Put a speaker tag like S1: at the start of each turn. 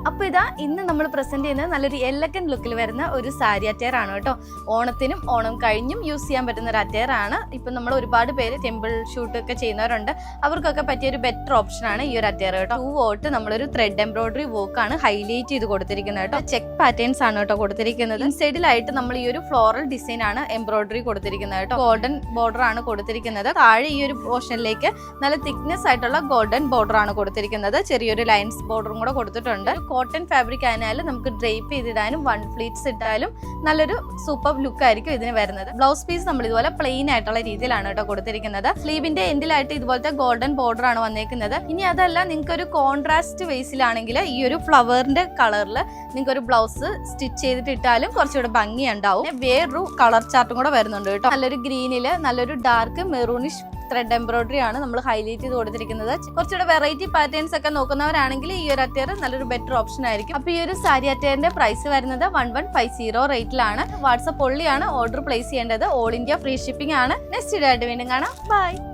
S1: അപ്പോൾ ഇതാ ഇന്ന് നമ്മൾ പ്രസന്റ് ചെയ്യുന്നത് നല്ലൊരു എലഗന്റ് ലുക്കിൽ വരുന്ന ഒരു സാരി അറ്റയർ ആണ് കേട്ടോ. ഓണത്തിനും ഓണം കഴിഞ്ഞും യൂസ് ചെയ്യാൻ പറ്റുന്ന ഒരു അറ്റയർ ആണ്. ഇപ്പം നമ്മൾ ഒരുപാട് പേര് ടെമ്പിൾ ഷൂട്ട് ഒക്കെ ചെയ്യുന്നവരുണ്ട്, അവർക്കൊക്കെ പറ്റിയ ഒരു ബെറ്റർ ഓപ്ഷൻ ആണ് ഈ ഒരു അറ്റയർ കേട്ടോ. 2 വോട്ട് നമ്മളൊരു ത്രെഡ് എംബ്രോയിഡറി വർക്ക് ആണ് ഹൈലൈറ്റ് ചെയ്ത് കൊടുത്തിരിക്കുന്നത് കേട്ടോ. ചെക്ക് പാറ്റേൺസ് ആണ് കേട്ടോ കൊടുത്തിരിക്കുന്നത്. ഇൻസൈഡിലായിട്ട് നമ്മൾ ഈ ഒരു ഫ്ലോറൽ ഡിസൈൻ ആണ് എംബ്രോയിഡറി കൊടുത്തിരിക്കുന്നത് കേട്ടോ. ഗോൾഡൻ ബോർഡർ ആണ് കൊടുത്തിരിക്കുന്നത്. താഴെ ഈ ഒരു പോർഷനിലേക്ക് നല്ല തിക്നെസ് ആയിട്ടുള്ള ഗോൾഡൻ ബോർഡർ ആണ് കൊടുത്തിരിക്കുന്നത്. ചെറിയൊരു ലൈൻസ് ബോർഡറും കൂടെ കൊടുത്തിട്ടുണ്ട്. കോട്ടൺ ഫാബ്രിക് ആയാലും നമുക്ക് ഡ്രേപ്പ് ചെയ്തിടാനും 1 ഫ്ലീറ്റ്സ് ഇട്ടാലും നല്ലൊരു സൂപ്പർ ലുക്ക് ആയിരിക്കും ഇതിന് വരുന്നത്. ബ്ലൗസ് പീസ് നമ്മൾ ഇതുപോലെ പ്ലെയിൻ ആയിട്ടുള്ള രീതിയിലാണ് കേട്ടോ കൊടുത്തിരിക്കുന്നത്. സ്ലീവിന്റെ എൻഡിലായിട്ട് ഇതുപോലത്തെ ഗോൾഡൻ ബോർഡർ ആണ് വന്നേക്കുന്നത്. ഇനി അതല്ല, നിങ്ങൾക്ക് ഒരു കോൺട്രാസ്റ്റ് വേസിലാണെങ്കിൽ ഈ ഒരു ഫ്ലവറിന്റെ കളറിൽ നിങ്ങൾക്ക് ഒരു ബ്ലൗസ് സ്റ്റിച്ച് ചെയ്തിട്ട് ഇട്ടാലും കുറച്ചുകൂടെ ഭംഗി ഉണ്ടാവും. വേറൊരു കളർ ചാർട്ടും കൂടെ വരുന്നുണ്ട് കേട്ടോ. നല്ലൊരു ഗ്രീനില് നല്ലൊരു ഡാർക്ക് മെറൂണിഷ് ത്രെഡ് എംബ്രോയിഡറി ആണ് നമ്മൾ ഹൈലൈറ്റ് ചെയ്ത് കൊടുത്തിരിക്കുന്നത്. കുറച്ചുകൂടെ വെറൈറ്റി പാറ്റേൺസ് ഒക്കെ നോക്കുന്നവരാണെങ്കിൽ ഈ ഒരു അറ്റയർ നല്ലൊരു ബെറ്റർ ഓപ്ഷൻ ആയിരിക്കും. അപ്പൊ ഈ ഒരു സാരി അറ്റയറിന്റെ പ്രൈസ് വരുന്നത് 1150 റേറ്റിലാണ്. വാട്സ്ആപ്പ് ഒള്ളിയാണ് ഓർഡർ പ്ലേസ് ചെയ്യേണ്ടത്. ഓൾ ഇന്ത്യ ഫ്രീ ഷിപ്പിംഗ് ആണ്. നെക്സ്റ്റ് വീഡിയോ ആയിട്ട് വീണ്ടും കാണാം. ബൈ.